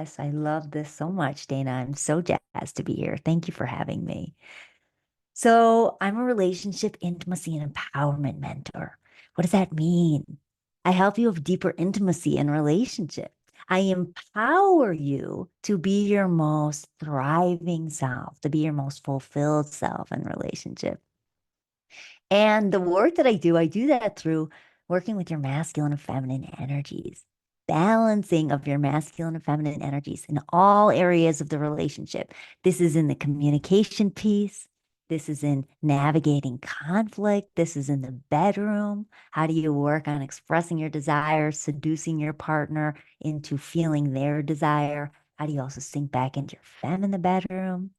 Yes, I love this so much, Dana. I'm so jazzed to be here. Thank you for having me. So, I'm a relationship intimacy and empowerment mentor. What does that mean? I help you with deeper intimacy in relationship. I empower you to be your most thriving self, to be your most fulfilled self in relationship. And the work that I do that through working with your masculine and feminine energies, balancing of your masculine and feminine energies in all areas of the relationship. This is in the communication piece. This is in navigating conflict. This is in the bedroom. How do you work on expressing your desire, seducing your partner into feeling their desire? How do you also sink back into your fem in the bedroom?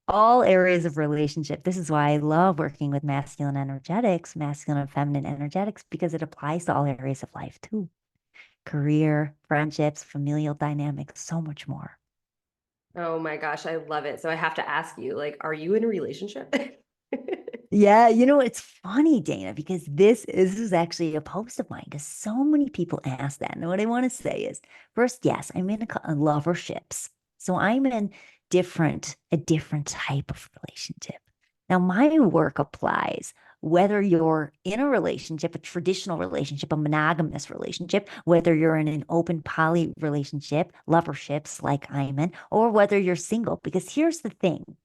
All areas of relationship. This is why I love working with masculine energetics, masculine and feminine energetics, because it applies to all areas of life too. Career, friendships, familial dynamics, so much more. Oh my gosh, I love it. So I have to ask you, like, are you in a relationship? Yeah, it's funny, Dana, because this is actually a post of mine because so many people ask that. And what I want to say is, first, yes, I'm in loverships. So I'm in a different type of relationship. Now, my work applies whether you're in a relationship, a traditional relationship, a monogamous relationship, whether you're in an open poly relationship, loverships like I'm in, or whether you're single. Because here's the thing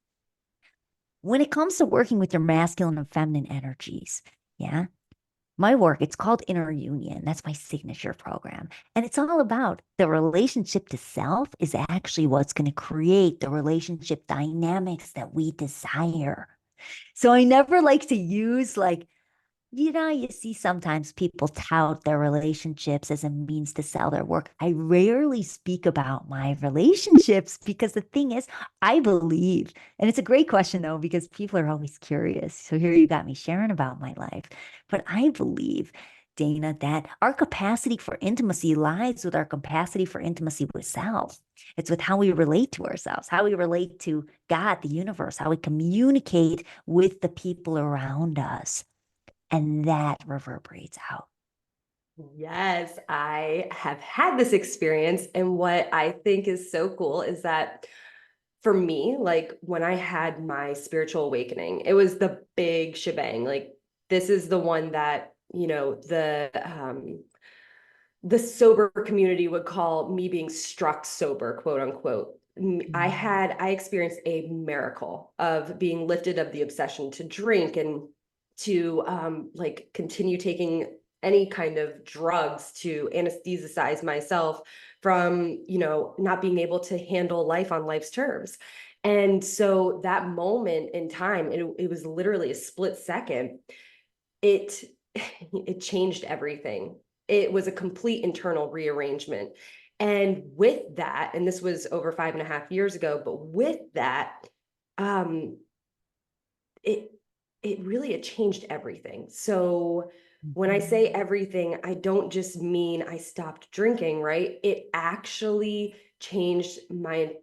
when it comes to working with your masculine and feminine energies, yeah, my work, it's called Inner Union. That's my signature program. And it's all about the relationship to self is actually what's going to create the relationship dynamics that we desire. So I never like to use you see sometimes people tout their relationships as a means to sell their work. I rarely speak about my relationships because the thing is, I believe, and it's a great question though, because people are always curious. So here you got me sharing about my life. But I believe, Dana, that our capacity for intimacy lies with our capacity for intimacy with self. It's with how we relate to ourselves, how we relate to God, the universe, how we communicate with the people around us and that reverberates out. Yes, I have had this experience. And what I think is so cool is that for me, like when I had my spiritual awakening, it was the big shebang. Like this is the one that, the sober community would call me being struck sober, quote unquote. Mm. I experienced a miracle of being lifted of the obsession to drink and to like continue taking any kind of drugs to anesthesize myself from, not being able to handle life on life's terms. And so that moment in time, it was literally a split second. It it changed everything. It was a complete internal rearrangement. And with that, and this was over 5.5 years ago, but with that, um, it it changed everything. So when I say Mhm. everything, I don't just mean I stopped drinking, right? It actually changed my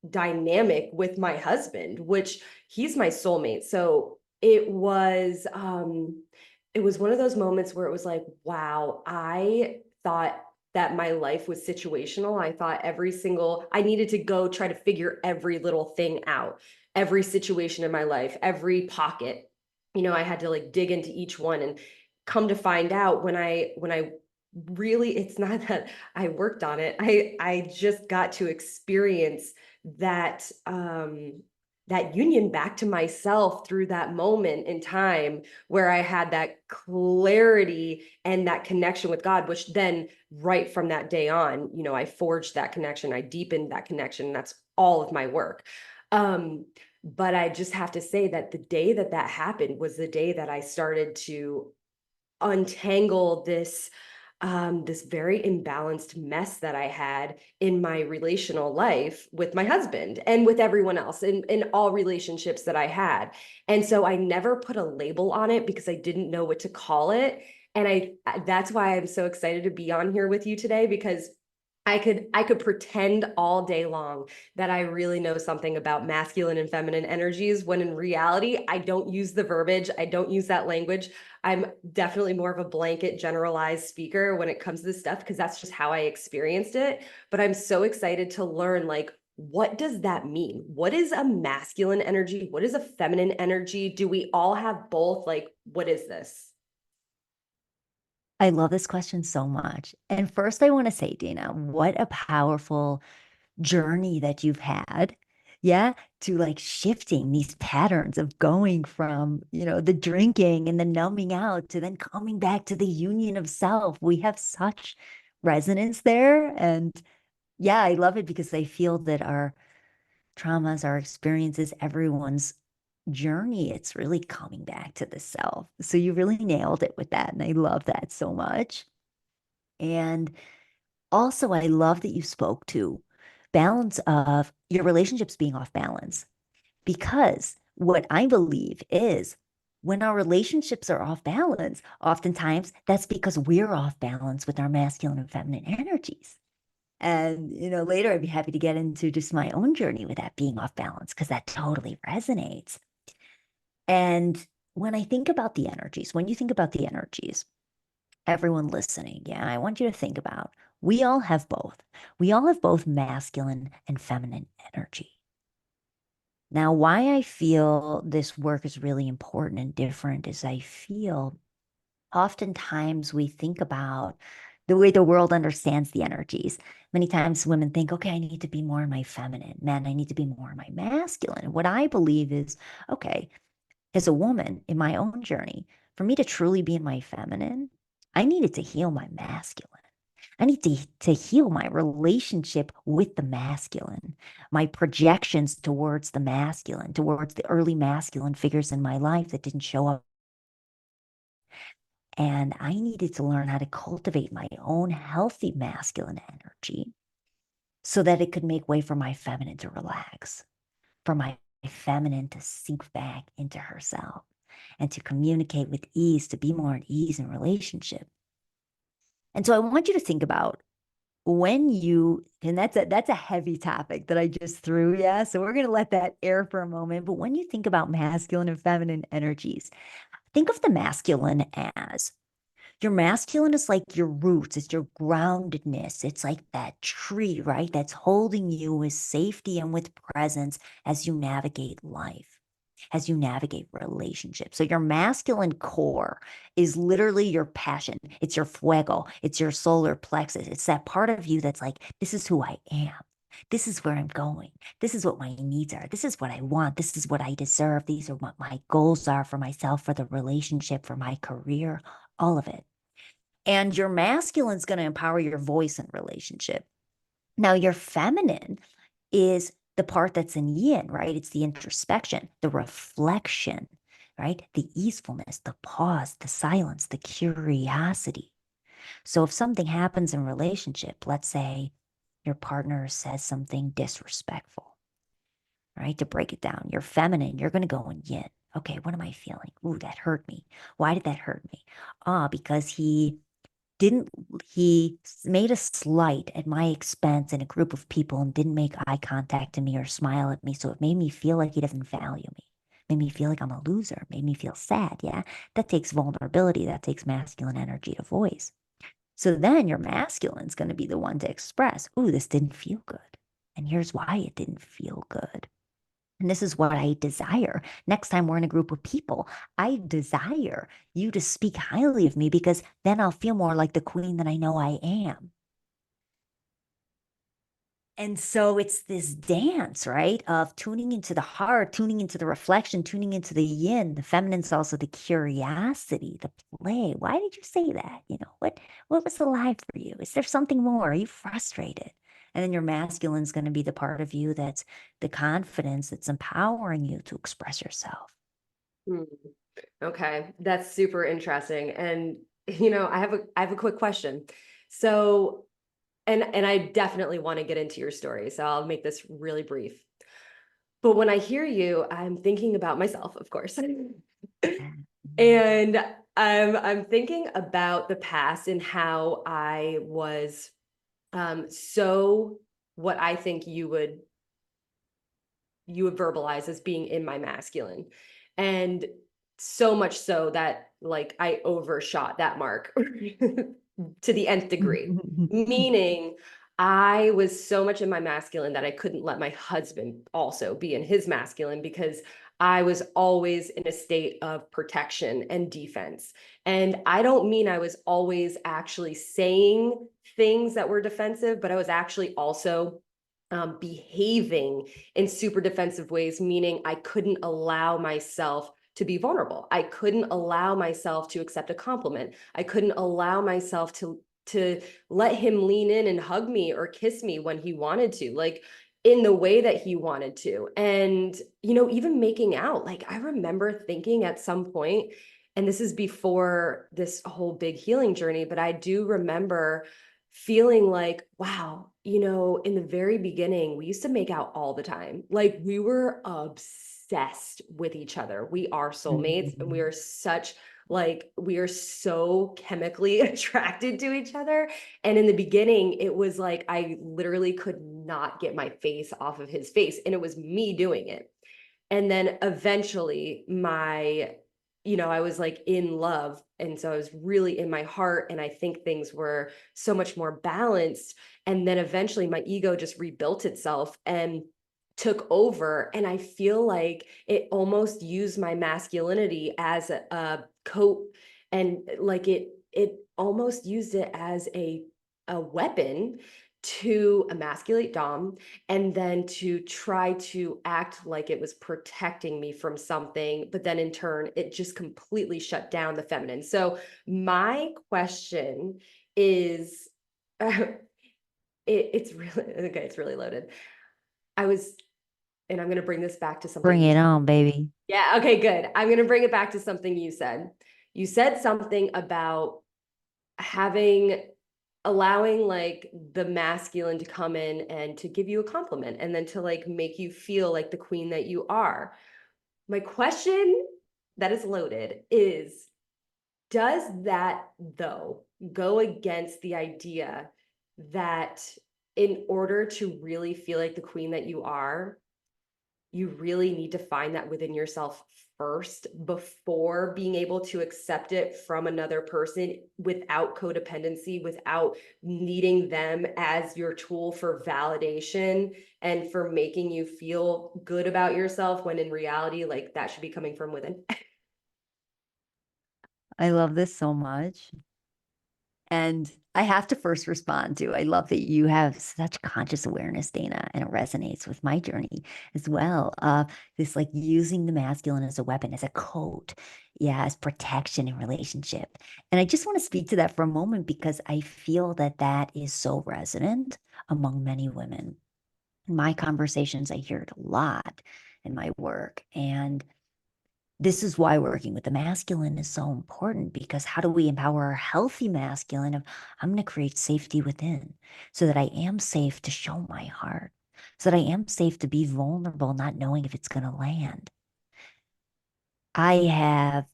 dynamic with my husband, which he's my soulmate. So it was one of those moments where it was like, wow, I thought that my life was situational. I thought I needed to go try to figure every little thing out, every situation in my life, every pocket. I had to like dig into each one and come to find out when I really, it's not that I worked on it. I just got to experience that that union back to myself through that moment in time where I had that clarity and that connection with God, which then right from that day on, I forged that connection, I deepened that connection. And that's all of my work. But I just have to say that the day that that happened was the day that I started to untangle this very imbalanced mess that I had in my relational life with my husband and with everyone else in all relationships that I had. And so I never put a label on it because I didn't know what to call it. And that's why I'm so excited to be on here with you today because I could pretend all day long that I really know something about masculine and feminine energies when in reality I don't use the verbiage, I don't use that language. I'm definitely more of a blanket generalized speaker when it comes to this stuff because that's just how I experienced it, but I'm so excited to learn like what does that mean? What is a masculine energy? What is a feminine energy? Do we all have both? Like what is this? I love this question so much. And first, I want to say, Dana, what a powerful journey that you've had. Yeah, to like shifting these patterns of going from, the drinking and the numbing out to then coming back to the union of self. We have such resonance there. And yeah, I love it because I feel that our traumas, our experiences, everyone's journey, it's really coming back to the self. So you really nailed it with that. And I love that so much. And also, I love that you spoke to balance of your relationships being off balance, because what I believe is when our relationships are off balance, oftentimes that's because we're off balance with our masculine and feminine energies. And, later I'd be happy to get into just my own journey with that being off balance because that totally resonates. And when I think about the energies, when you think about the energies, everyone listening, yeah, I want you to think about we all have both. We all have both masculine and feminine energy. Now, why I feel this work is really important and different is I feel oftentimes we think about the way the world understands the energies. Many times women think, okay, I need to be more in my feminine. Men, I need to be more in my masculine. What I believe is, okay, as a woman in my own journey, for me to truly be in my feminine, I needed to heal my masculine. I need to heal my relationship with the masculine, my projections towards the masculine, towards the early masculine figures in my life that didn't show up. And I needed to learn how to cultivate my own healthy masculine energy so that it could make way for my feminine to relax, for my feminine to sink back into herself and to communicate with ease, to be more at ease in relationship. And so I want you to think about when you, and that's a heavy topic that I just threw, yeah. So we're gonna let that air for a moment. But when you think about masculine and feminine energies, think of the masculine as your masculine is like your roots, it's your groundedness. It's like that tree, right? That's holding you with safety and with presence as you navigate life, as you navigate relationships. So your masculine core is literally your passion. It's your fuego. It's your solar plexus. It's that part of you that's like, this is who I am. This is where I'm going. This is what my needs are. This is what I want. This is what I deserve. These are what my goals are for myself, for the relationship, for my career, all of it. And your masculine is going to empower your voice in relationship. Now, your feminine is the part that's in yin, right? It's the introspection, the reflection, right? The easefulness, the pause, the silence, the curiosity. So if something happens in relationship, let's say your partner says something disrespectful, right? To break it down, you're feminine, you're going to go in yin. Okay, what am I feeling? Ooh, that hurt me. Why did that hurt me? Because didn't he made a slight at my expense in a group of people and didn't make eye contact to me or smile at me. So it made me feel like he doesn't value me. Made me feel like I'm a loser. Made me feel sad. Yeah. That takes vulnerability. That takes masculine energy to voice. So then your masculine's going to be the one to express, ooh, this didn't feel good. And here's why it didn't feel good. And this is what I desire. Next time we're in a group of people, I desire you to speak highly of me because then I'll feel more like the queen that I know I am. And so it's this dance, right? Of tuning into the heart, tuning into the reflection, tuning into the yin. The feminine's also the curiosity, the play. Why did you say that? What was alive for you? Is there something more? Are you frustrated? And then your masculine's going to be the part of you that's the confidence that's empowering you to express yourself. Hmm. Okay, that's super interesting. And I have a quick question. So, and I definitely want to get into your story, so I'll make this really brief. But when I hear you, I'm thinking about myself, of course. And I'm thinking about the past and how I was so what I think you would verbalize as being in my masculine. And so much so that like I overshot that mark to the nth degree. Meaning I was so much in my masculine that I couldn't let my husband also be in his masculine because I was always in a state of protection and defense. And I don't mean I was always actually saying things that were defensive, but I was actually also behaving in super defensive ways, meaning I couldn't allow myself to be vulnerable. I couldn't allow myself to accept a compliment. I couldn't allow myself to let him lean in and hug me or kiss me when he wanted to, like in the way that he wanted to. And, you know, even making out, like I remember thinking at some point, and this is before this whole big healing journey, but I do remember feeling like, wow, you know, in the very beginning, we used to make out all the time. Like we were obsessed with each other. We are soulmates and we are such like we are so chemically attracted to each other. And in the beginning, it was like I literally could not get my face off of his face, and it was me doing it. And then eventually I was like in love, and so I was really in my heart, and I think things were so much more balanced. And then eventually my ego just rebuilt itself and took over, and I feel like it almost used my masculinity as a coat, and like it almost used it as a weapon to emasculate Dom, and then to try to act like it was protecting me from something, but then in turn it just completely shut down the feminine. So my question is it's really okay, it's really loaded. I was and I'm going to bring this back to something Bring you it said. on, baby. Yeah, okay, good. I'm going to bring it back to something you said. You said something about having allowing like the masculine to come in and to give you a compliment and then to like make you feel like the queen that you are. My question that is loaded is, does that though go against the idea that in order to really feel like the queen that you are, you really need to find that within yourself first before being able to accept it from another person without codependency, without needing them as your tool for validation and for making you feel good about yourself, when in reality, like that should be coming from within. I love this so much. And I have to first respond to, I love that you have such conscious awareness, Dana, and it resonates with my journey as well. This like using the masculine as a weapon, as a coat, yeah, as protection in relationship. And I just want to speak to that for a moment because I feel that that is so resonant among many women. In my conversations, I hear it a lot in my work. And this is why working with the masculine is so important, because how do we empower a healthy masculine of I'm going to create safety within so that I am safe to show my heart, so that I am safe to be vulnerable, not knowing if it's going to land. I have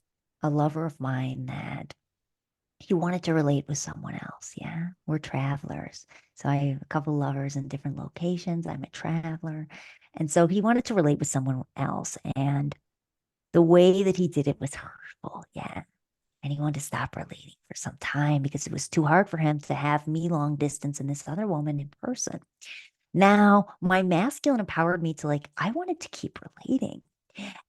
a lover of mine that he wanted to relate with someone else. Yeah. We're travelers. So I have a couple lovers in different locations. I'm a traveler. And so he wanted to relate with someone else. And the way that he did it was hurtful. Yeah. And he wanted to stop relating for some time because it was too hard for him to have me long distance and this other woman in person. Now, my masculine empowered me to like, I wanted to keep relating.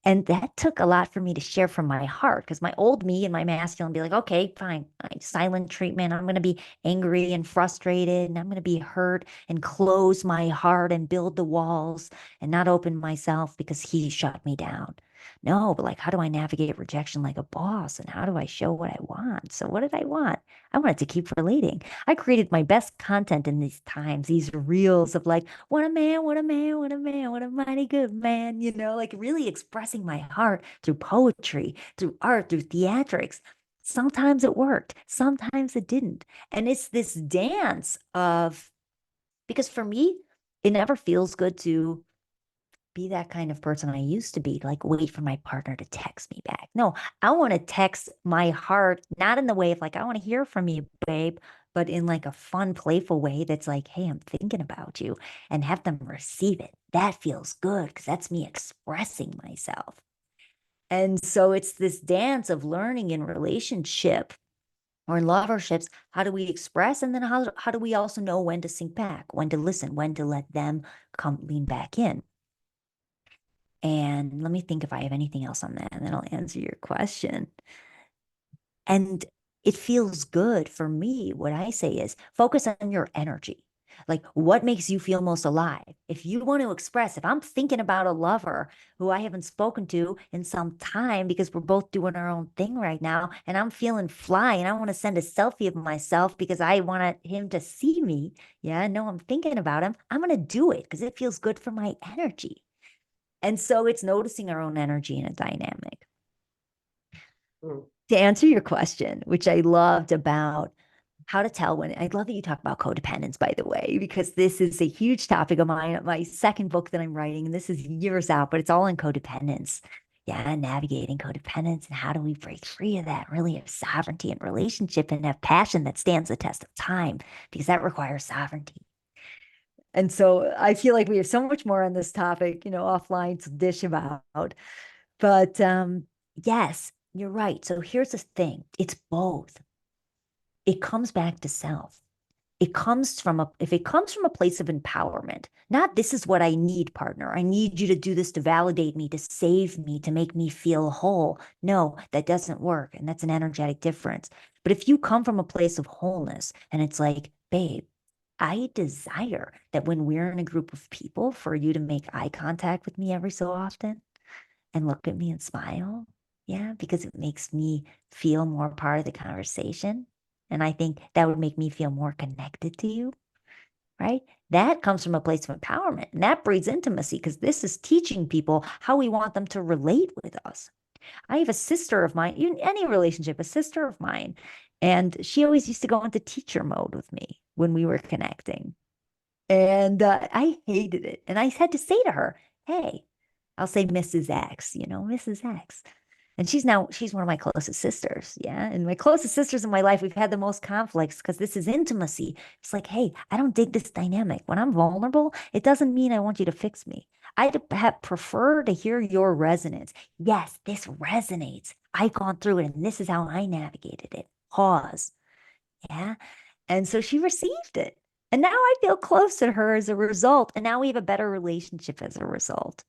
And that took a lot for me to share from my heart because my old me and my masculine be like, okay, fine, fine, silent treatment. I'm going to be angry and frustrated and I'm going to be hurt and close my heart and build the walls and not open myself because he shut me down. No, but like, how do I navigate rejection like a boss? And how do I show what I want? So, what did I want? I wanted to keep relating. I created my best content in these times, these reels of like, what a man, what a man, what a man, what a mighty good man, like really expressing my heart through poetry, through art, through theatrics. Sometimes it worked, sometimes it didn't. And it's this dance of, because for me, it never feels good to be that kind of person I used to be, like wait for my partner to text me back. No, I want to text my heart, not in the way of like, I want to hear from you, babe, but in like a fun, playful way that's like, hey, I'm thinking about you, and have them receive it. That feels good because that's me expressing myself. And so it's this dance of learning in relationship or in loverships. How do we express? And then how do we also know when to sink back, when to listen, when to let them come lean back in? And let me think if I have anything else on that, and then I'll answer your question. And it feels good for me. What I say is focus on your energy. Like what makes you feel most alive? If you want to express, if I'm thinking about a lover who I haven't spoken to in some time because we're both doing our own thing right now, and I'm feeling fly and I want to send a selfie of myself because I want him to see me. Yeah, no, I'm thinking about him. I'm going to do it because it feels good for my energy. And so it's noticing our own energy in a dynamic. Mm. To answer your question, which I loved about how to tell when I love that you talk about codependence, by the way, because this is a huge topic of mine. My second book that I'm writing, and this is years out, but it's all in codependence. Yeah, navigating codependence and how do we break free of that? Really have sovereignty in relationship and have passion that stands the test of time because that requires sovereignty. And so I feel like we have so much more on this topic, offline to dish about. But yes, you're right. So here's the thing. It's both. It comes back to self. If it comes from a place of empowerment, not this is what I need, partner. I need you to do this to validate me, to save me, to make me feel whole. No, that doesn't work. And that's an energetic difference. But if you come from a place of wholeness and it's like, babe, I desire that when we're in a group of people for you to make eye contact with me every so often and look at me and smile. Yeah, because it makes me feel more part of the conversation. And I think that would make me feel more connected to you, right? That comes from a place of empowerment. And that breeds intimacy because this is teaching people how we want them to relate with us. I have a sister of mine, in any relationship, a sister of mine, and she always used to go into teacher mode with me when we were connecting. And I hated it. And I had to say to her, hey, I'll say Mrs. X, Mrs. X. And she's one of my closest sisters. Yeah. And my closest sisters in my life, we've had the most conflicts because this is intimacy. It's like, hey, I don't dig this dynamic. When I'm vulnerable, it doesn't mean I want you to fix me. Prefer to hear your resonance. Yes, this resonates. I've gone through it and this is how I navigated it. Pause. Yeah. And so she received it. And now I feel close to her as a result. And now we have a better relationship as a result.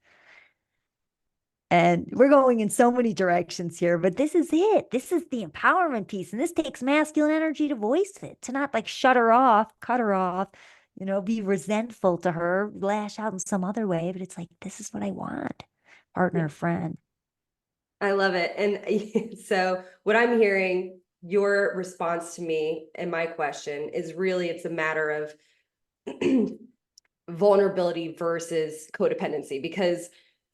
And we're going in so many directions here, but this is it. This is the empowerment piece. And this takes masculine energy to voice it, to not like shut her off, cut her off, be resentful to her, lash out in some other way. But it's like, this is what I want. Yeah, Partner, friend. I love it. And so what I'm hearing, your response to me and my question is really, it's a matter of vulnerability versus codependency. Because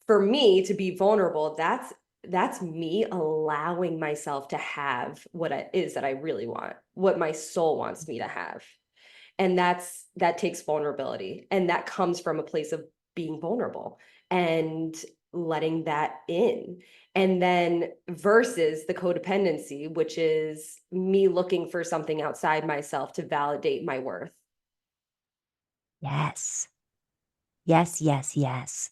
for me to be vulnerable, that's me allowing myself to have what it is that I really want, what my soul wants me to have. And that takes vulnerability, and that comes from a place of being vulnerable and letting that in. And then versus the codependency, which is me looking for something outside myself to validate my worth. Yes. Yes, yes, yes.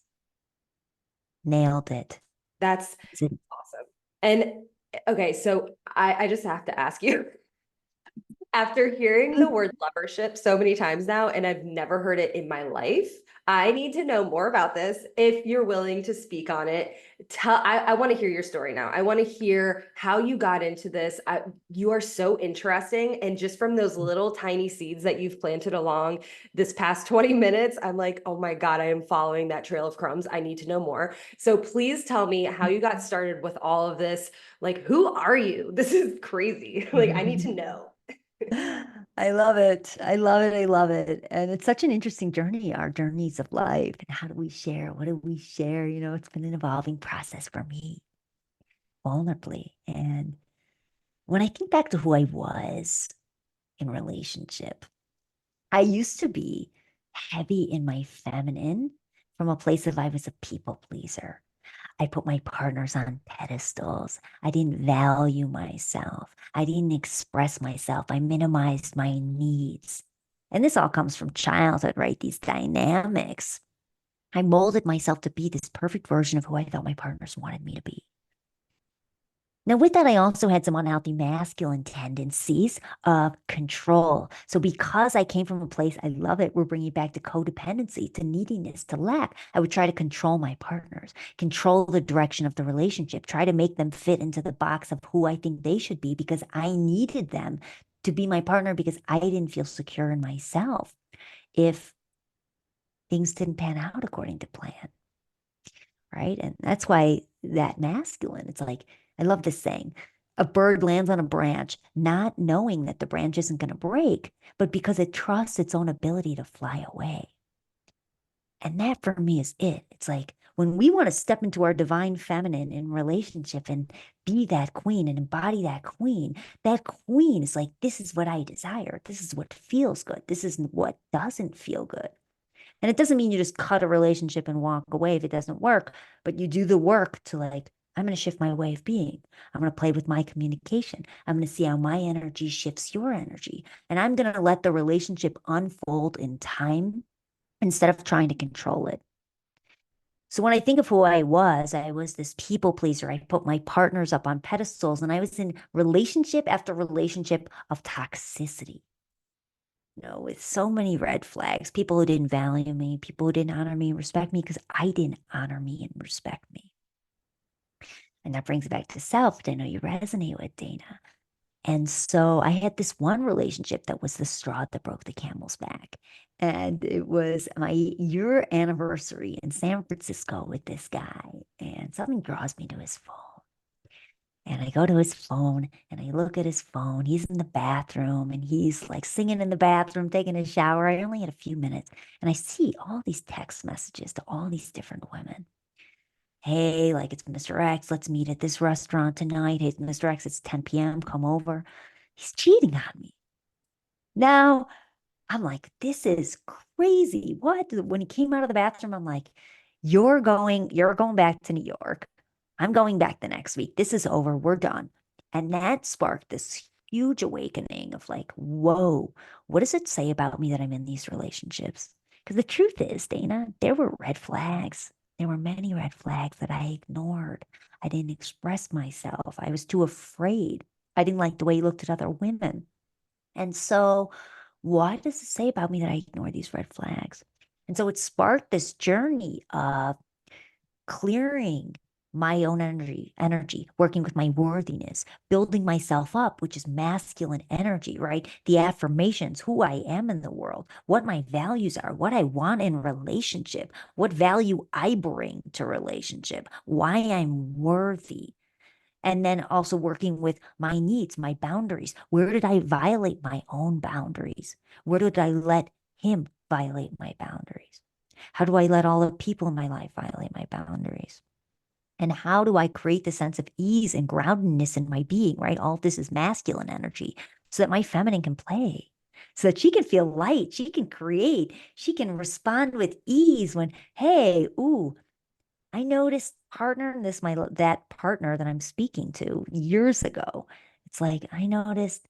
Nailed it. That's awesome. And okay, so I just have to ask you, after hearing the word lovership so many times now, and I've never heard it in my life, I need to know more about this. If you're willing to speak on it, I want to hear your story now. I want to hear how you got into this. You are so interesting. And just from those little tiny seeds that you've planted along this past 20 minutes, I'm like, oh my God, I am following that trail of crumbs. I need to know more. So please tell me how you got started with all of this. Like, who are you? This is crazy. Like, I need to know. I love it. I love it. I love it. And it's such an interesting journey, our journeys of life. And how do we share? What do we share? It's been an evolving process for me, vulnerably. And when I think back to who I was in relationship, I used to be heavy in my feminine from a place of I was a people pleaser. I put my partners on pedestals. I didn't value myself. I didn't express myself. I minimized my needs. And this all comes from childhood, right? These dynamics. I molded myself to be this perfect version of who I thought my partners wanted me to be. Now, with that, I also had some unhealthy masculine tendencies of control. So, because I came from a place, I love it, we're bringing it back to codependency, to neediness, to lack. I would try to control my partners, control the direction of the relationship, try to make them fit into the box of who I think they should be because I needed them to be my partner because I didn't feel secure in myself if things didn't pan out according to plan. Right. And that's why that masculine, it's like, I love this saying. A bird lands on a branch, not knowing that the branch isn't going to break, but because it trusts its own ability to fly away. And that for me is it. It's like when we want to step into our divine feminine in relationship and be that queen and embody that queen is like, this is what I desire. This is what feels good. This is what doesn't feel good. And it doesn't mean you just cut a relationship and walk away if it doesn't work, but you do the work to like, I'm going to shift my way of being. I'm going to play with my communication. I'm going to see how my energy shifts your energy. And I'm going to let the relationship unfold in time instead of trying to control it. So when I think of who I was this people pleaser. I put my partners up on pedestals and I was in relationship after relationship of toxicity, with so many red flags, people who didn't value me, people who didn't honor me and respect me because I didn't honor me and respect me. And that brings it back to self, which I know you resonate with, Dana. And so I had this one relationship that was the straw that broke the camel's back. And it was my year anniversary in San Francisco with this guy. And something draws me to his phone. And I go to his phone and I look at his phone. He's in the bathroom and he's like singing in the bathroom, taking a shower. I only had a few minutes. And I see all these text messages to all these different women. Hey, like it's Mr. X, let's meet at this restaurant tonight. Hey, Mr. X, it's 10 p.m. Come over. He's cheating on me. Now, I'm like, this is crazy. What? When he came out of the bathroom, I'm like, you're going back to New York. I'm going back the next week. This is over. We're done. And that sparked this huge awakening of like, whoa, what does it say about me that I'm in these relationships? Because the truth is, Dana, there were red flags. There were many red flags that I ignored. I didn't express myself. I was too afraid. I didn't like the way he looked at other women. And so, what does it say about me that I ignore these red flags? And so it sparked this journey of clearing my own energy, working with my worthiness, building myself up, which is masculine energy, right? The affirmations, who I am in the world, what my values are, what I want in relationship, what value I bring to relationship, why I'm worthy. And then also working with my needs, my boundaries. Where did I violate my own boundaries? Where did I let him violate my boundaries? How do I let all the people in my life violate my boundaries? And how do I create the sense of ease and groundedness in my being, right? All of this is masculine energy so that my feminine can play, so that she can feel light, she can create, she can respond with ease when, hey, ooh, I noticed partner in this, that partner that I'm speaking to years ago. It's like I noticed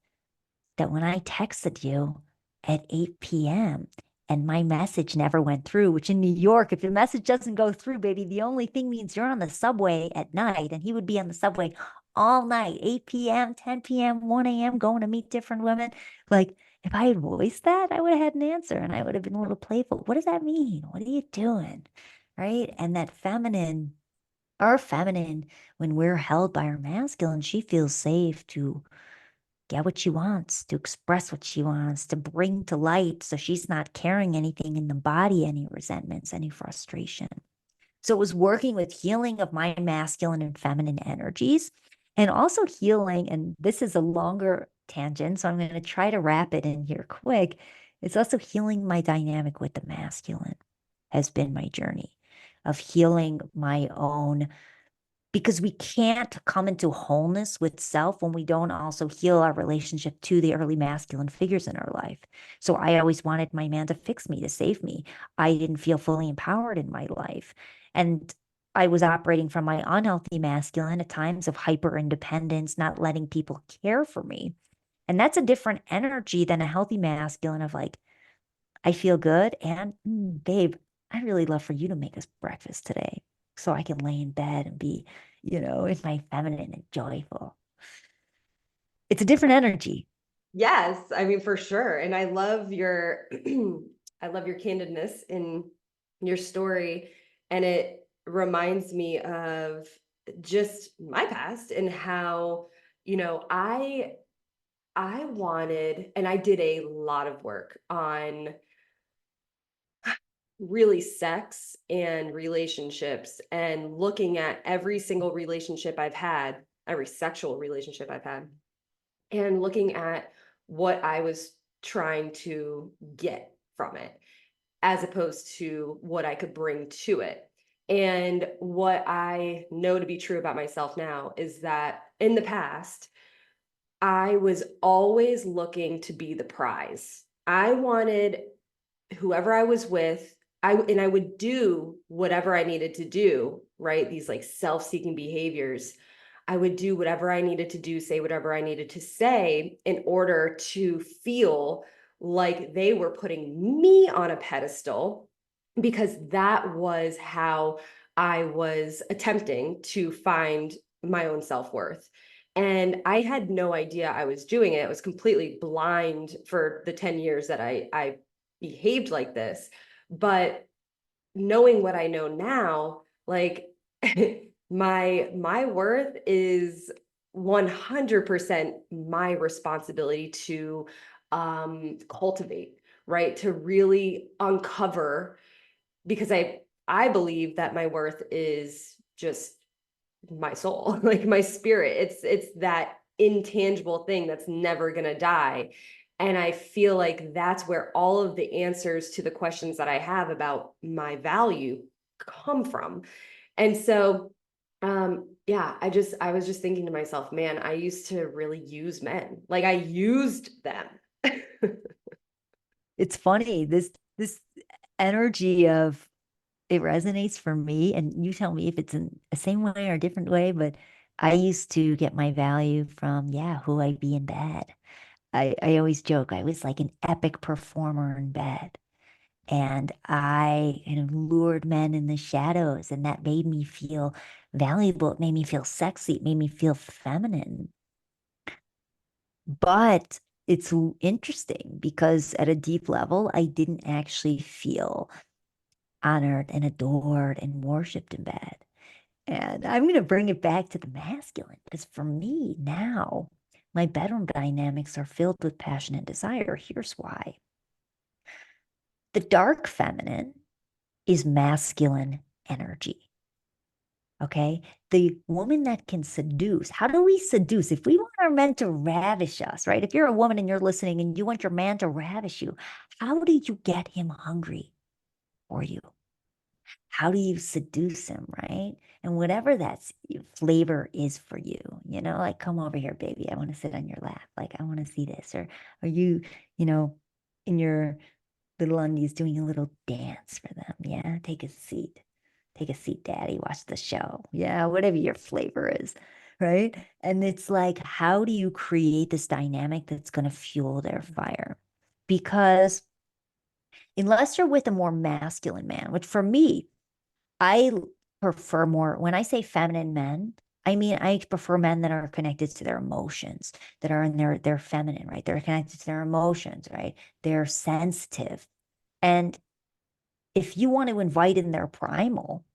that when I texted you at 8 p.m. and my message never went through, which in New York, if the message doesn't go through, baby, the only thing means you're on the subway at night and he would be on the subway all night, 8 p.m., 10 p.m., 1 a.m., going to meet different women. Like if I had voiced that, I would have had an answer and I would have been a little playful. What does that mean? What are you doing? Right. And that feminine, our feminine, when we're held by our masculine, she feels safe to get what she wants, to express what she wants, to bring to light so she's not carrying anything in the body, any resentments, any frustration. So it was working with healing of my masculine and feminine energies and also healing. And this is a longer tangent, so I'm going to try to wrap it in here quick. It's also healing my dynamic with the masculine has been my journey of healing my own because we can't come into wholeness with self when we don't also heal our relationship to the early masculine figures in our life. So I always wanted my man to fix me, to save me. I didn't feel fully empowered in my life. And I was operating from my unhealthy masculine at times of hyper independence, not letting people care for me. And that's a different energy than a healthy masculine of like, I feel good. And babe, I really love for you to make us breakfast today so I can lay in bed and be, in my feminine and joyful. It's a different energy. Yes, I mean for sure. And I love your I love your candidness in your story. And it reminds me of just my past and how, I wanted, and I did a lot of work on really sex and relationships and looking at every single relationship I've had, every sexual relationship I've had, and looking at what I was trying to get from it as opposed to what I could bring to it. And what I know to be true about myself now is that in the past, I was always looking to be the prize. I wanted whoever I was with, I would do whatever I needed to do, right? These like self-seeking behaviors. I would do whatever I needed to do, say whatever I needed to say in order to feel like they were putting me on a pedestal because that was how I was attempting to find my own self-worth. And I had no idea I was doing it. I was completely blind for the 10 years that I behaved like this. But knowing what I know now, like my worth is 100% my responsibility to cultivate, right? To really uncover, because I believe that my worth is just my soul, like my spirit. It's that intangible thing that's never going to die. And I feel like that's where all of the answers to the questions that I have about my value come from. And so yeah, I was just thinking to myself, man, I used to really use men. Like I used them. It's funny, this energy of it resonates for me, and you tell me if it's in the same way or a different way, but I used to get my value from, yeah, who I be in bed. I always joke I was like an epic performer in bed. And I kind of lured men in the shadows, and that made me feel valuable. It made me feel sexy. It made me feel feminine. But it's interesting because at a deep level, I didn't actually feel honored and adored and worshipped in bed. And I'm going to bring it back to the masculine because for me now, my bedroom dynamics are filled with passion and desire. Here's why. The dark feminine is masculine energy. Okay. The woman that can seduce. How do we seduce? If we want our men to ravish us, right? If you're a woman and you're listening and you want your man to ravish you, how do you get him hungry for you? How do you seduce him, right? And whatever that flavor is for you, like come over here, baby. I want to sit on your lap. Like I want to see this. Or are you, you know, in your little undies doing a little dance for them? Yeah, take a seat. Take a seat, daddy. Watch the show. Yeah, whatever your flavor is, right? And it's like, how do you create this dynamic that's going to fuel their fire? Because unless you're with a more masculine man, which for me, I prefer more, when I say feminine men, I mean, I prefer men that are connected to their emotions, that are in their feminine, right? They're connected to their emotions, right? They're sensitive. And if you want to invite in their primal,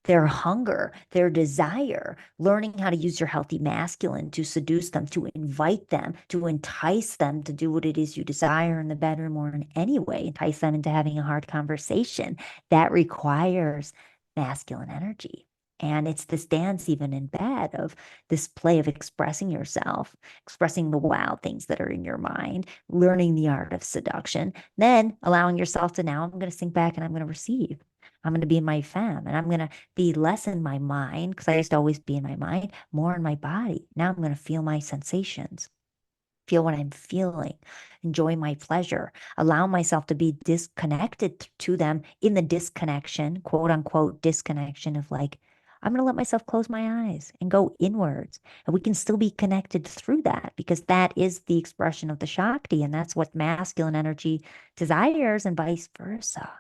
their hunger, their desire, learning how to use your healthy masculine to seduce them, to invite them, to entice them to do what it is you desire in the bedroom or in any way, entice them into having a hard conversation. That requires masculine energy. And it's this dance, even in bed, of this play of expressing yourself, expressing the wild things that are in your mind, learning the art of seduction, then allowing yourself to now, I'm going to sink back and I'm going to receive. I'm going to be in my femme and I'm going to be less in my mind because I used to always be in my mind, more in my body. Now I'm going to feel my sensations, feel what I'm feeling, enjoy my pleasure, allow myself to be disconnected to them in the disconnection, quote unquote, disconnection of like, I'm going to let myself close my eyes and go inwards. And we can still be connected through that because that is the expression of the Shakti. And that's what masculine energy desires and vice versa.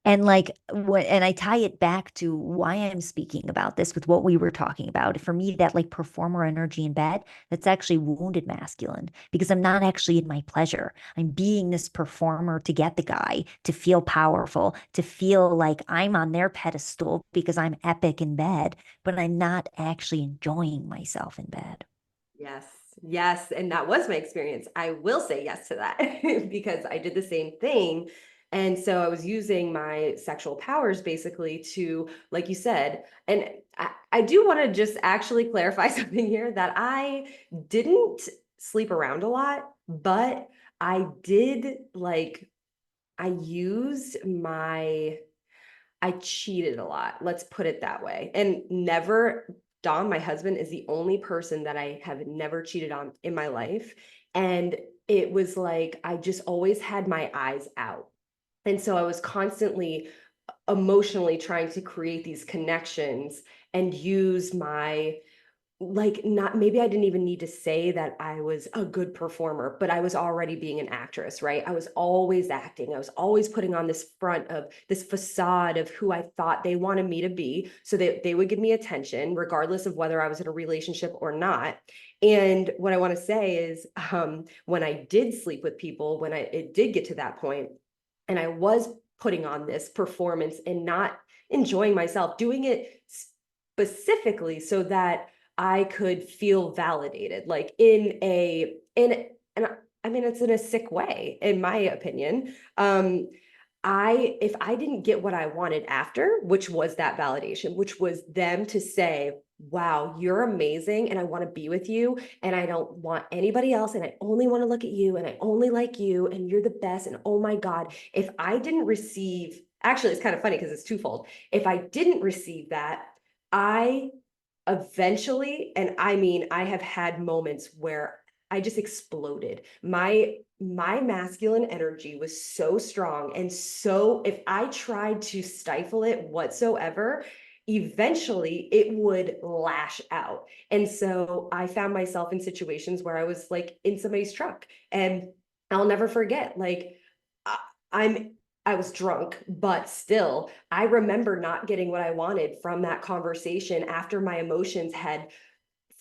And like what, and I tie it back to why I'm speaking about this with what we were talking about. For me, that like performer energy in bed, that's actually wounded masculine because I'm not actually in my pleasure. I'm being this performer to get the guy to feel powerful, to feel like I'm on their pedestal because I'm epic in bed, but I'm not actually enjoying myself in bed. Yes, yes. And that was my experience. I will say yes to that because I did the same thing. And so I was using my sexual powers basically to, like you said, and I do want to just actually clarify something here that I didn't sleep around a lot, but I did like, I used my I cheated a lot. Let's put it that way. And never, Dom, my husband, is the only person that I have never cheated on in my life. And it was like I just always had my eyes out. And so I was constantly emotionally trying to create these connections and use my like not maybe I didn't even need to say that I was a good performer, but I was already being an actress, right? I was always acting. I was always putting on this front of this facade of who I thought they wanted me to be so that they would give me attention, regardless of whether I was in a relationship or not. And what I want to say is when I did sleep with people, when it did get to that point, and I was putting on this performance and not enjoying myself, doing it specifically so that I could feel validated, like and I mean it's in a sick way, in my opinion. If I didn't get what I wanted after, which was that validation, which was them to say, wow, you're amazing and I want to be with you and I don't want anybody else and I only want to look at you and I only like you and you're the best and oh my God, if I didn't receive, actually it's kind of funny because it's twofold. If I didn't receive that, I eventually, and I mean I have had moments where I just exploded. My masculine energy was so strong and so if I tried to stifle it whatsoever, eventually it would lash out. And so I found myself in situations where I was like in somebody's truck and I'll never forget like I, I'm I was drunk, but still, I remember not getting what I wanted from that conversation after my emotions had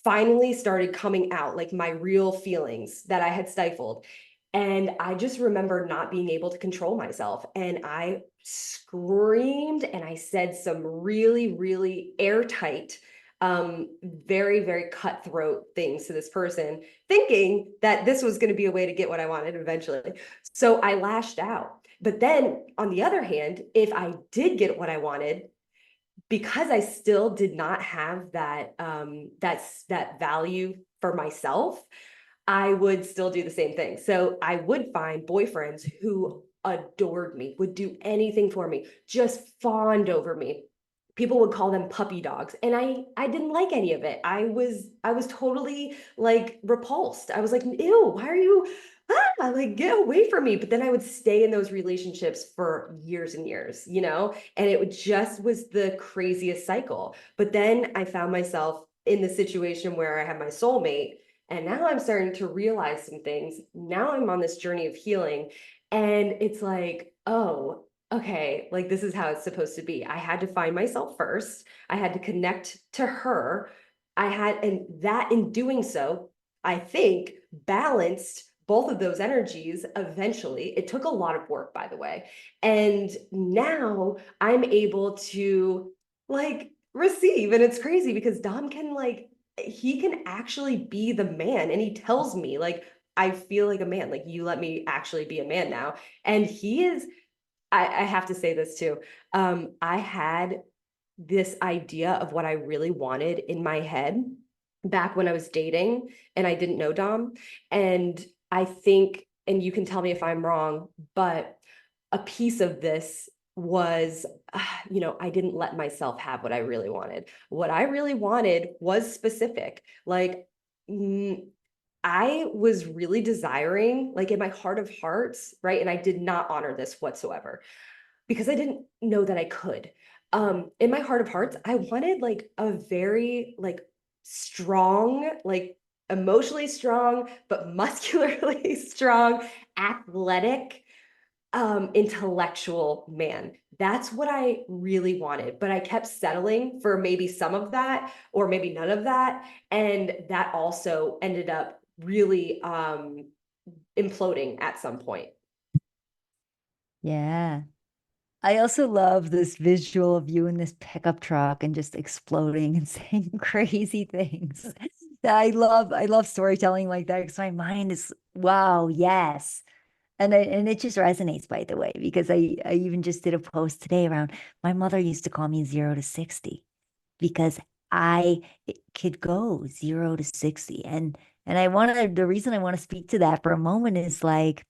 finally started coming out, like my real feelings that I had stifled. And I just remember not being able to control myself. And I screamed and I said some really, really airtight, very, very cutthroat things to this person, thinking that this was going to be a way to get what I wanted eventually. So I lashed out. But then on the other hand, if I did get what I wanted, because I still did not have that value for myself, I would still do the same thing. So I would find boyfriends who adored me, would do anything for me, just fawned over me. People would call them puppy dogs, and I didn't like any of it. I was totally like repulsed. I was like, ew, why are you like get away from me? But then I would stay in those relationships for years and years, and it would just was the craziest cycle. But then I found myself in the situation where I had my soulmate and now I'm starting to realize some things. Now I'm on this journey of healing. And it's like, oh, okay, like this is how it's supposed to be. I had to find myself first. I had to connect to her. And that in doing so, I think balanced both of those energies eventually. It took a lot of work, by the way. And now I'm able to like receive. And it's crazy because Dom can like he can actually be the man and he tells me like I feel like a man, like you let me actually be a man now. And he is I have to say this too. I had this idea of what I really wanted in my head back when I was dating and I didn't know Dom. And I think, and you can tell me if I'm wrong, but a piece of this was, I didn't let myself have what I really wanted. What I really wanted was specific. Like, I was really desiring, like in my heart of hearts, right? And I did not honor this whatsoever. because I didn't know that I could. In my heart of hearts, I wanted like a very like strong, like emotionally strong, but muscularly strong, athletic, intellectual man. That's what I really wanted. But I kept settling for maybe some of that or maybe none of that. And that also ended up really imploding at some point. Yeah. I also love this visual of you in this pickup truck and just exploding and saying crazy things. I love storytelling like that because my mind is wow, yes. And it just resonates, by the way, because I even just did a post today around my mother used to call me 0 to 60 because I could go 0 to 60. And I wanted the reason I want to speak to that for a moment is like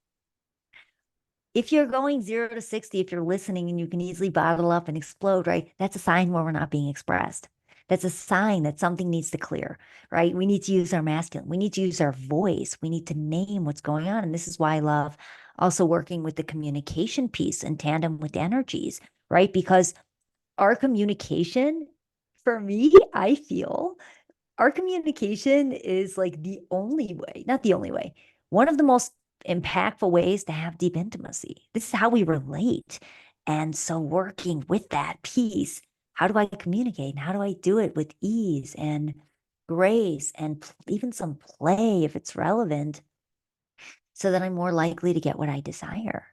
if you're going 0 to 60, if you're listening and you can easily bottle up and explode, right? That's a sign where we're not being expressed. That's a sign that something needs to clear, right? We need to use our masculine. We need to use our voice. We need to name what's going on. And this is why I love also working with the communication piece in tandem with energies, right? Because our communication, for me, I feel our communication is like the only way, not the only way, one of the most impactful ways to have deep intimacy. This is how we relate. And so, working with that piece, how do I communicate and how do I do it with ease and grace and even some play if it's relevant so that I'm more likely to get what I desire?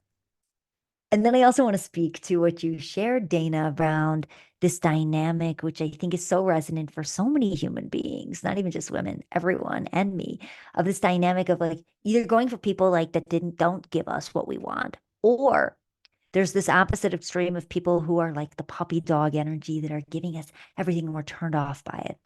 And then I also want to speak to what you shared, Dana, around this dynamic, which I think is so resonant for so many human beings, not even just women, everyone and me, of this dynamic of like either going for people like that don't give us what we want, or there's this opposite extreme of people who are like the puppy dog energy that are giving us everything and we're turned off by it.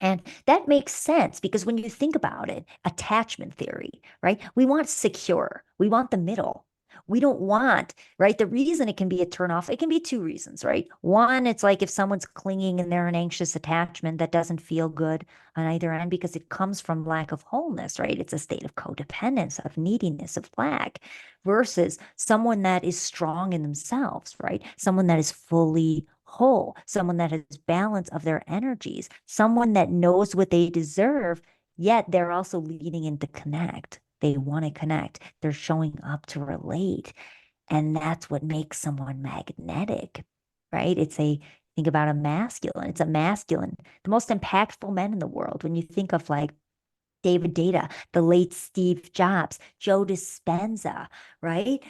And that makes sense because when you think about it, attachment theory, right? We want secure, we want the middle. We don't want, right? The reason it can be a turnoff, it can be two reasons, right? One, it's like if someone's clinging and they're an anxious attachment that doesn't feel good on either end because it comes from lack of wholeness, right? It's a state of codependence, of neediness, of lack, versus someone that is strong in themselves, right? Someone that is fully whole, someone that has balance of their energies, someone that knows what they deserve, yet they're also leading into connect. They want to connect. They're showing up to relate. And that's what makes someone magnetic, right? Think about a masculine. It's a masculine, the most impactful men in the world. When you think of like David Data, the late Steve Jobs, Joe Dispenza, right?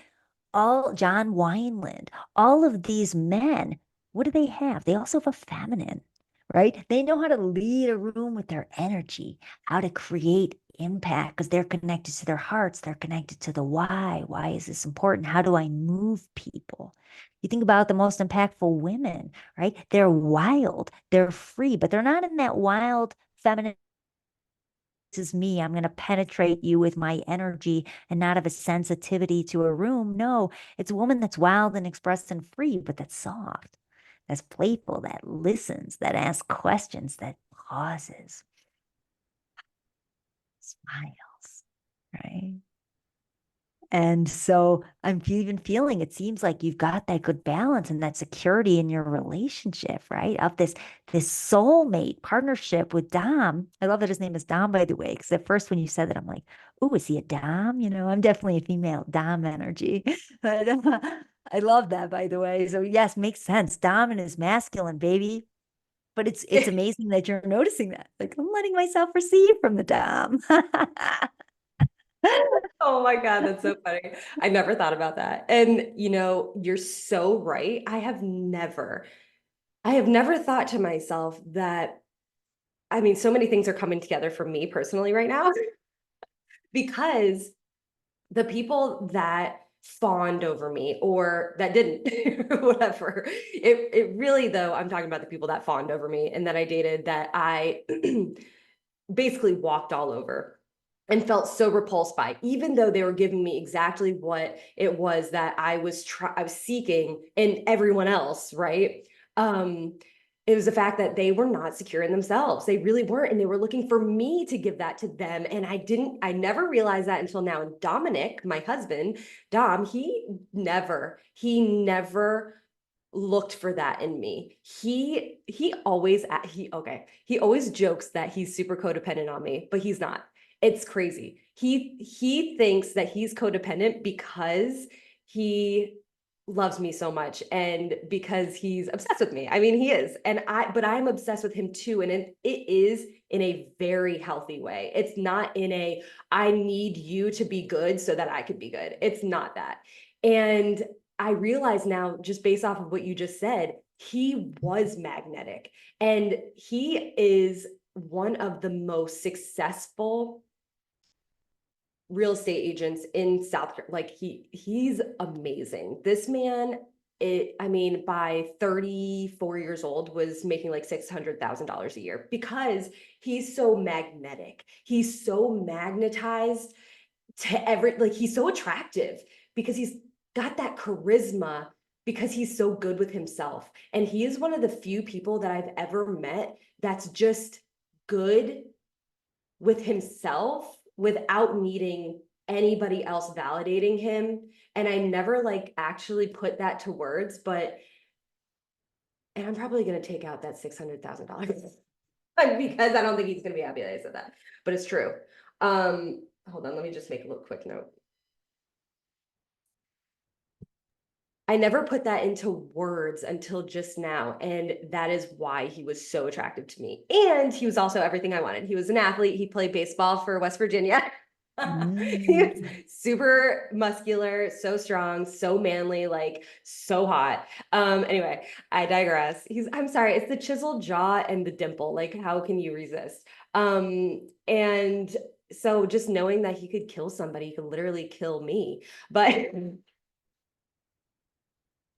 All John Wineland, all of these men, what do they have? They also have a feminine, right? They know how to lead a room with their energy, how to create impact because they're connected to their hearts, they're connected to the why. Why is this important? How do I move people? You think about the most impactful women, right? They're wild, they're free, but they're not in that wild feminine is me. I'm going to penetrate you with my energy and not have a sensitivity to a room. No, it's a woman that's wild and expressed and free, but that's soft, that's playful, that listens, that asks questions, that pauses, smiles, right? And so I'm even feeling it seems like you've got that good balance and that security in your relationship, right? Of this soulmate partnership with Dom. I love that his name is Dom, by the way, because at first when you said that, I'm like, oh, is he a Dom? I'm definitely a female Dom energy. But I love that, by the way. So yes, makes sense. Dom and his masculine, baby. But it's amazing that you're noticing that. Like I'm letting myself receive from the Dom. Oh my God, that's so funny. I never thought about that. And you're so right. I have never thought to myself that, I mean, so many things are coming together for me personally right now because the people that fawned over me or that didn't, whatever. It really though, I'm talking about the people that fawned over me and that I dated that I basically walked all over and felt so repulsed by, even though they were giving me exactly what it was that I was seeking in everyone else, right? Um, It was the fact that they were not secure in themselves. They really weren't. And they were looking for me to give that to them. And I never realized that until now. And Dominic, my husband, Dom, he never looked for that in me. He always jokes that he's super codependent on me, but he's not. It's crazy. He thinks that he's codependent because he loves me so much and because he's obsessed with me. I mean, he is. But I'm obsessed with him too. And it is in a very healthy way. It's not in a, I need you to be good so that I could be good. It's not that. And I realize now, just based off of what you just said, he was magnetic and he is one of the most successful real estate agents in like he's amazing. This man, I mean, by 34 years old was making like $600,000 a year because he's so magnetic. He's so magnetized to like he's so attractive because he's got that charisma because he's so good with himself. And he is one of the few people that I've ever met that's just good with himself without needing anybody else validating him. And I never like actually put that to words, but and I'm probably going to take out that $600,000 because I don't think he's going to be happy that I said that, but it's true. Hold on, let me just make a little quick note. I never put that into words until just now. And that is why he was so attractive to me. And he was also everything I wanted. He was an athlete. He played baseball for West Virginia. He was Mm. super muscular, so strong, so manly, like so hot. Anyway, I digress. I'm sorry, it's the chiseled jaw and the dimple. Like, how can you resist? And so just knowing that he could kill somebody, he could literally kill me. But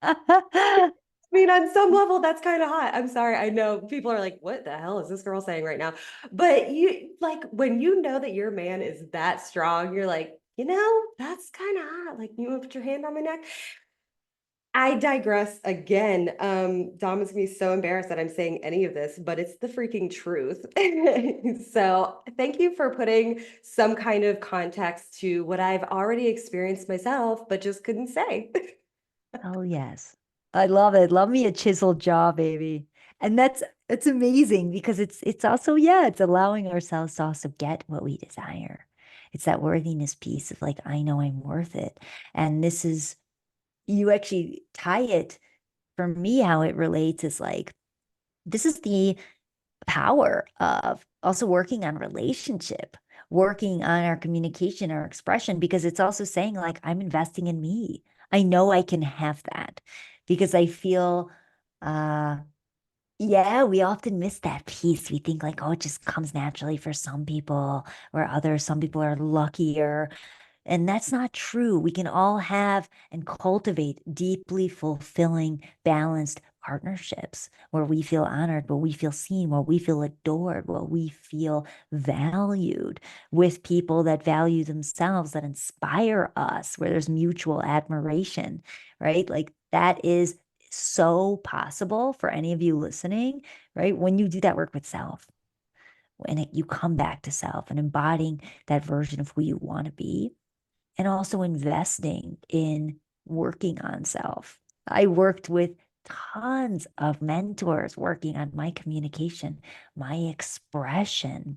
I mean, on some level, that's kind of hot. I'm sorry. I know people are like, what the hell is this girl saying right now? But you like when you know that your man is that strong, you're like, that's kind of hot. Like, you want to put your hand on my neck? I digress again. Dom is gonna be so embarrassed that I'm saying any of this, but it's the freaking truth. So thank you for putting some kind of context to what I've already experienced myself, but just couldn't say. Oh, yes. I love it. Love me a chiseled jaw, baby. And it's amazing because it's also, yeah, it's allowing ourselves to also get what we desire. It's that worthiness piece of like, I know I'm worth it. And this is, you actually tie it for me, how it relates is like, this is the power of also working on relationship, working on our communication, our expression, because it's also saying, like, I'm investing in me. I know I can have that because I feel, uh, yeah, we often miss that piece. We think like, oh, it just comes naturally for some people or others. Some people are luckier. And that's not true. We can all have and cultivate deeply fulfilling, balanced partnerships where we feel honored, where we feel seen, where we feel adored, where we feel valued with people that value themselves, that inspire us, where there's mutual admiration, right? Like that is so possible for any of you listening, right? When you do that work with self and you come back to self and embodying that version of who you want to be and also investing in working on self. I worked with tons of mentors working on my communication, my expression,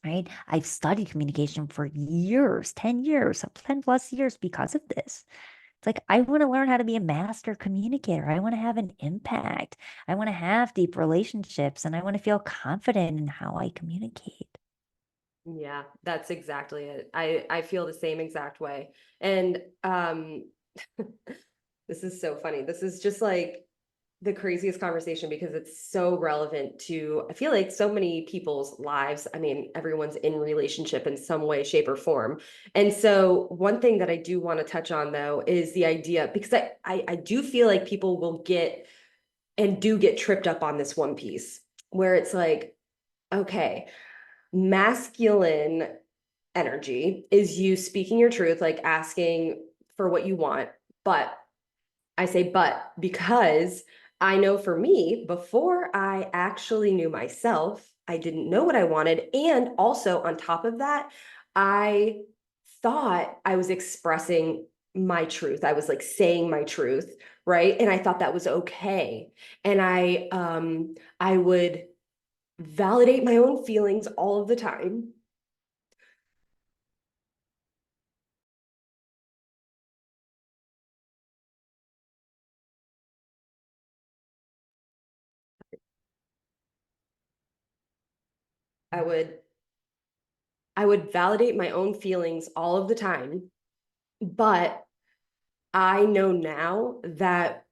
right? I've studied communication for years, 10 years, 10 plus years because of this. It's like, I want to learn how to be a master communicator. I want to have an impact. I want to have deep relationships and I want to feel confident in how I communicate. Yeah, that's exactly it. I feel the same exact way. And this is so funny. This is just like the craziest conversation because it's so relevant to, I feel like so many people's lives. I mean, everyone's in relationship in some way, shape, or form. And so one thing that I do want to touch on though is the idea, because I do feel like people will get and do get tripped up on this one piece where it's like, okay, masculine energy is you speaking your truth, like asking for what you want. But I say, but because I know for me, before I actually knew myself, I didn't know what I wanted. And also, on top of that, I thought I was expressing my truth. I was like saying my truth, right? And I thought that was okay. And I would validate my own feelings all of the time. I would I would validate my own feelings all of the time, but I know now that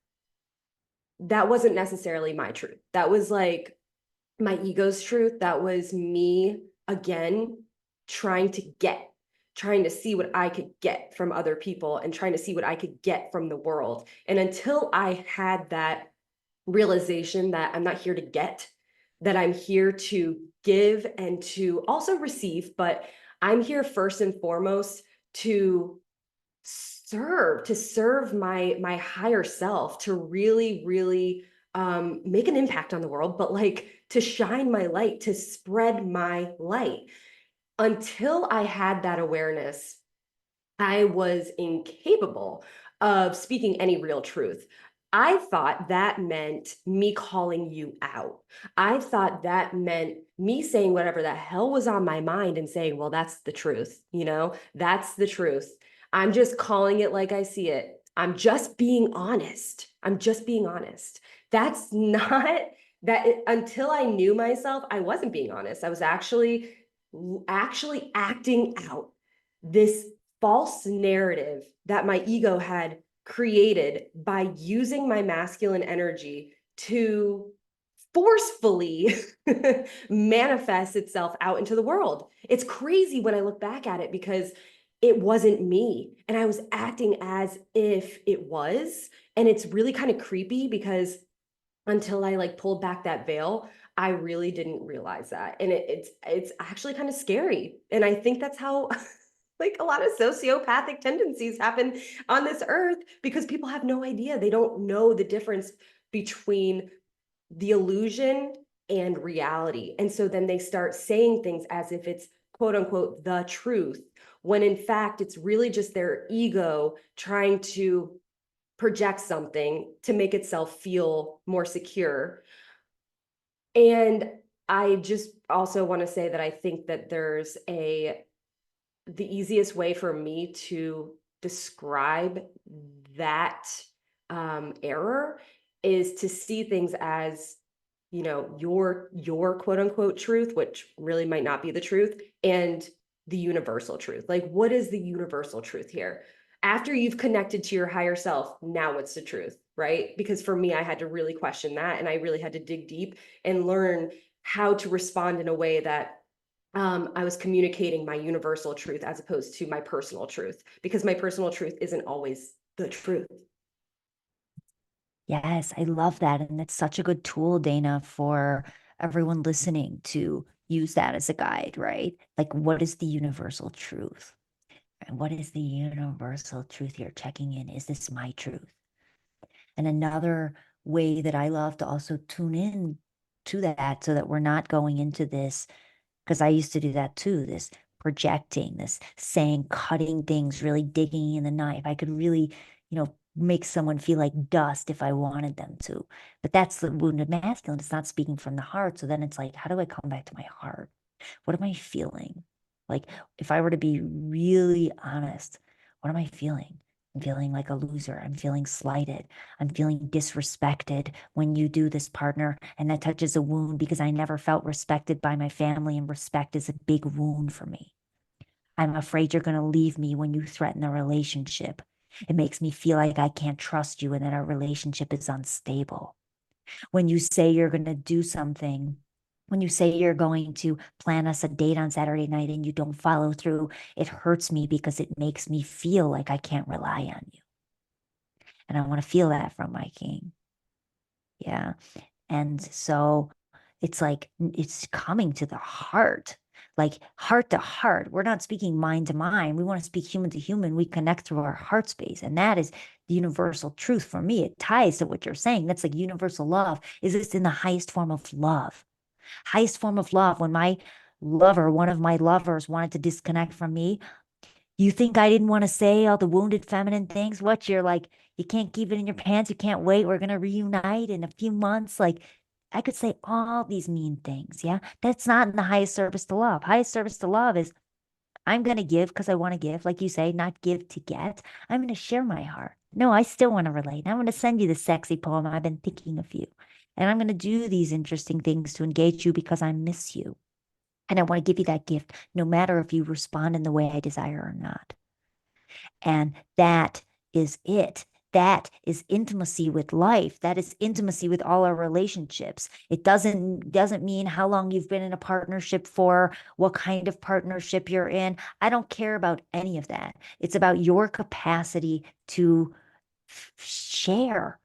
that wasn't necessarily my truth. That was like my ego's truth. That was me again trying to get, trying to see what I could get from other people and trying to see what I could get from the world. And until I had that realization that I'm not here to get, that I'm here to give and to also receive, but I'm here first and foremost to serve my higher self, to really make an impact on the world, but like to shine my light, to spread my light. Until I had that awareness, I was incapable of speaking any real truth. I thought that meant me calling you out. I thought that meant me saying whatever the hell was on my mind and saying, well, that's the truth. That's the truth. I'm just calling it like I see it. I'm just being honest. I'm just being honest. That's not until I knew myself, I wasn't being honest. I was actually acting out this false narrative that my ego had created by using my masculine energy to forcefully manifest itself out into the world. It's crazy when I look back at it because it wasn't me and I was acting as if it was. And it's really kind of creepy because until I like pulled back that veil, I really didn't realize that. And it's actually kind of scary. And I think that's how like a lot of sociopathic tendencies happen on this earth because people have no idea. They don't know the difference between the illusion and reality. And so then they start saying things as if it's quote unquote the truth, when in fact it's really just their ego trying to project something to make itself feel more secure. And I just also want to say that I think that the easiest way for me to describe that error is to see things as your quote unquote truth, which really might not be the truth, and the universal truth. Like, what is the universal truth here? After you've connected to your higher self, now what's the truth, right? Because for me, I had to really question that, and I really had to dig deep and learn how to respond in a way that I was communicating my universal truth as opposed to my personal truth, because my personal truth isn't always the truth. Yes, I love that. And that's such a good tool, Dana, for everyone listening to use that as a guide, right? Like, what is the universal truth? And what is the universal truth you're checking in? Is this my truth? And another way that I love to also tune in to that so that we're not going into this, because I used to do that too, this projecting, this saying, cutting things, really digging in the knife. I could really, make someone feel like dust if I wanted them to. But that's the wounded masculine. It's not speaking from the heart. So then it's like, how do I come back to my heart? What am I feeling? Like, if I were to be really honest, what am I feeling? I'm feeling like a loser. I'm feeling slighted. I'm feeling disrespected when you do this, partner. And that touches a wound because I never felt respected by my family, and respect is a big wound for me. I'm afraid you're going to leave me when you threaten the relationship. It makes me feel like I can't trust you and that our relationship is unstable. When you say you're going to do something, when you say you're going to plan us a date on Saturday night and you don't follow through, it hurts me because it makes me feel like I can't rely on you. And I want to feel that from my king. Yeah. And so it's like it's coming to the heart, like heart to heart. We're not speaking mind to mind. We want to speak human to human. We connect through our heart space. And that is the universal truth for me. It ties to what you're saying. That's like universal love. Is it's in the highest form of love. Highest form of love. When my lover, one of my lovers, wanted to disconnect from me, you think I didn't want to say all the wounded feminine things? What, you're like, you can't keep it in your pants. You can't wait. We're going to reunite in a few months. Like, I could say all these mean things. Yeah. That's not in the highest service to love. Highest service to love is I'm going to give because I want to give, like you say, not give to get. I'm going to share my heart. No, I still want to relate. I'm going to send you the sexy poem. I've been thinking of you. And I'm going to do these interesting things to engage you because I miss you. And I want to give you that gift, no matter if you respond in the way I desire or not. And that is it. That is intimacy with life. That is intimacy with all our relationships. It doesn't mean how long you've been in a partnership for, what kind of partnership you're in. I don't care about any of that. It's about your capacity to share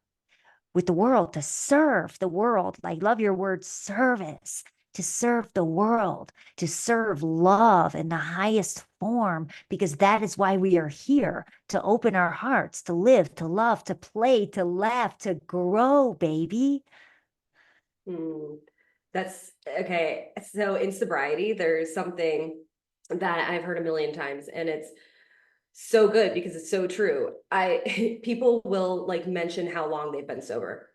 with the world, to serve the world. I love your word service, to serve the world, to serve love in the highest form, because that is why we are here, to open our hearts, to live, to love, to play, to laugh, to grow, baby. Hmm. That's okay. So in sobriety, there's something that I've heard a million times, and it's so good because it's so true. I people will like mention how long they've been sober.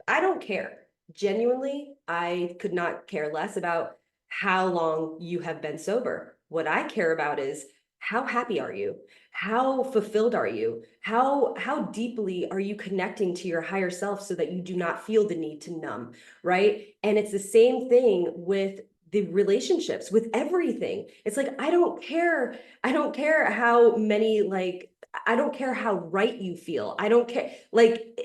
I don't care. Genuinely, I could not care less about how long you have been sober. What I care about is how happy are you? How fulfilled are you? How deeply are you connecting to your higher self so that you do not feel the need to numb, right? And it's the same thing with the relationships, with everything. It's like I don't care how many like I don't care how right you feel. I don't care like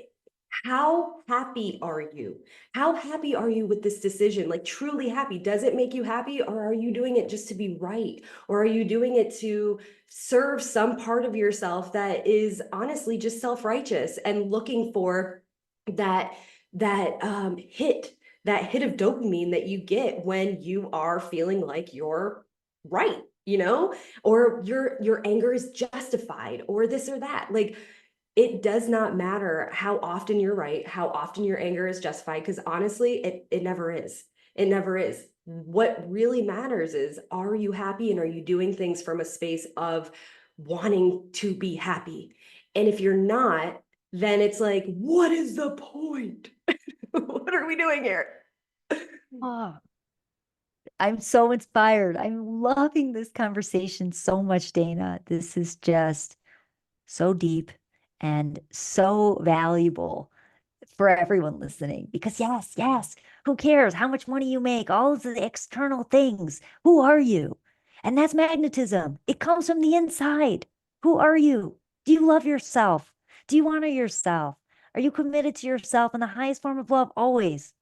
how happy are you? How happy are you with this decision? Like truly happy. Does it make you happy, or are you doing it just to be right? Or are you doing it to serve some part of yourself that is honestly just self-righteous and looking for that that hit of dopamine that you get when you are feeling like you're right, you know, or your anger is justified or this or that. Like it does not matter how often you're right, how often your anger is justified, because honestly, it never is. It never is. What really matters is, are you happy and are you doing things from a space of wanting to be happy? And if you're not, then it's like, what is the point? What are we doing here? Oh, I'm so inspired. I'm loving this conversation so much, Dana. This is just so deep and so valuable for everyone listening. Because, yes, yes, who cares how much money you make, all of the external things? Who are you? And that's magnetism. It comes from the inside. Who are you? Do you love yourself? Do you honor yourself? Are you committed to yourself in the highest form of love always?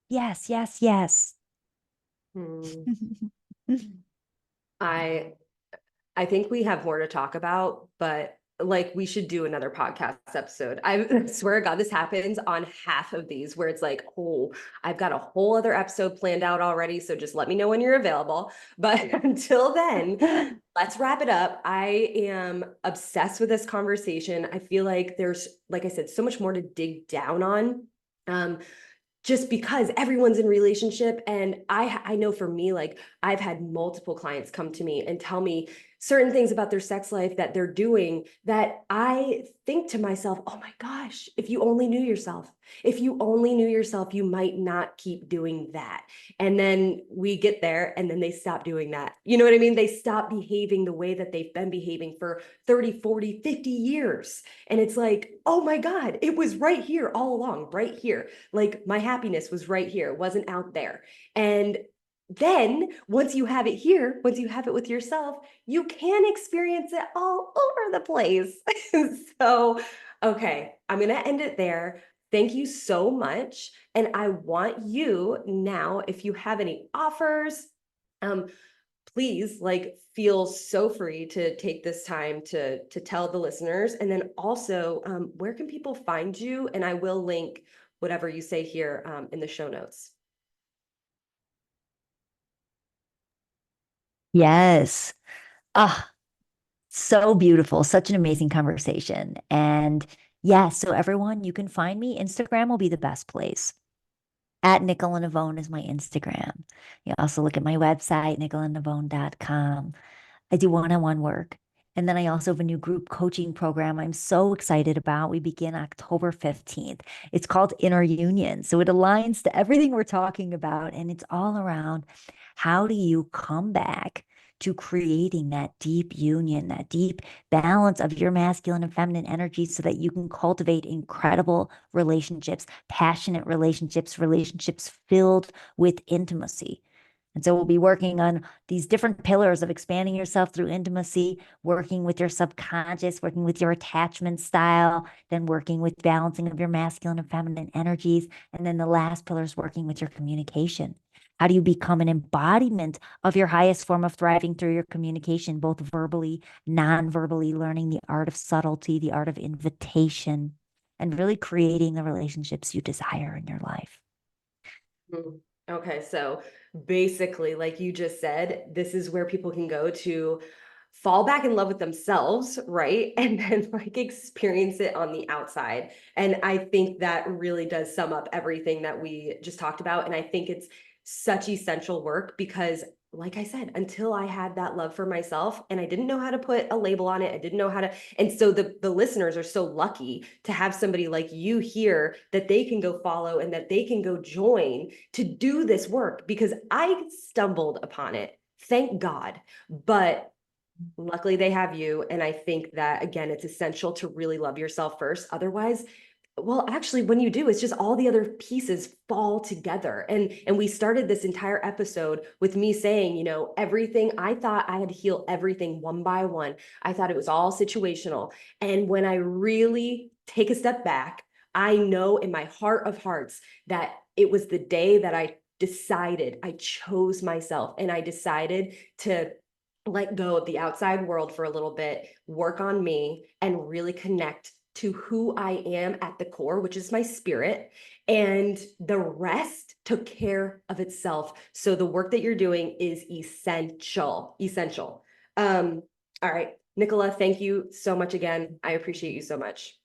Yes, yes, yes. Hmm. I I think we have more to talk about, but like we should do another podcast episode. I swear to God, this happens on half of these where it's like, oh, I've got a whole other episode planned out already. So just let me know when you're available. But until then, let's wrap it up. I am obsessed with this conversation. I feel like there's, like I said, so much more to dig down on. Um, just because everyone's in relationship, and I know for me, like I've had multiple clients come to me and tell me certain things about their sex life that they're doing that I think to myself, oh my gosh, if you only knew yourself, if you only knew yourself, you might not keep doing that. And then we get there and then they stop doing that, you know what I mean? They stop behaving the way that they've been behaving for 30, 40, 50 years. And it's like, oh my God, it was right here all along, right here. Like my happiness was right here, wasn't out there. And then once you have it here, once you have it with yourself, you can experience it all over the place. So, okay, I'm going to end it there. Thank you so much. And I want you now, if you have any offers, um, please like feel so free to take this time to tell the listeners. And then also, where can people find you? And I will link whatever you say here in the show notes. Yes. Ah, So beautiful, such an amazing conversation. And yeah, so everyone, you can find me. Instagram will be the best place. At Nicola Navone is my Instagram. You also look at my website, nicolanavone.com. I do one-on-one work. And then I also have a new group coaching program I'm so excited about. We begin October 15th. It's called Inner Union. So it aligns to everything we're talking about. And it's all around how do you come back to creating that deep union, that deep balance of your masculine and feminine energy so that you can cultivate incredible relationships, passionate relationships, relationships filled with intimacy. And so we'll be working on these different pillars of expanding yourself through intimacy, working with your subconscious, working with your attachment style, then working with balancing of your masculine and feminine energies. And then the last pillar is working with your communication. How do you become an embodiment of your highest form of thriving through your communication, both verbally, non-verbally, learning the art of subtlety, the art of invitation, and really creating the relationships you desire in your life? Mhm. Okay, so basically, like you just said, this is where people can go to fall back in love with themselves, right? And then like experience it on the outside. And I think that really does sum up everything that we just talked about. And I think it's such essential work because like I said, until I had that love for myself and I didn't know how to put a label on it, I didn't know how to. And so the listeners are so lucky to have somebody like you here that they can go follow and that they can go join to do this work because I stumbled upon it. Thank God. But luckily they have you. And I think that again, it's essential to really love yourself first. Otherwise, well, actually, when you do, it's just all the other pieces fall together. And we started this entire episode with me saying, you know, everything I thought I had to heal everything one by one. I thought it was all situational. And when I really take a step back, I know in my heart of hearts that it was the day that I decided, I chose myself and I decided to let go of the outside world for a little bit, work on me, and really connect to who I am at the core, which is my spirit. And the rest took care of itself. So the work that you're doing is essential, essential. All right, Nicola, thank you so much again. I appreciate you so much.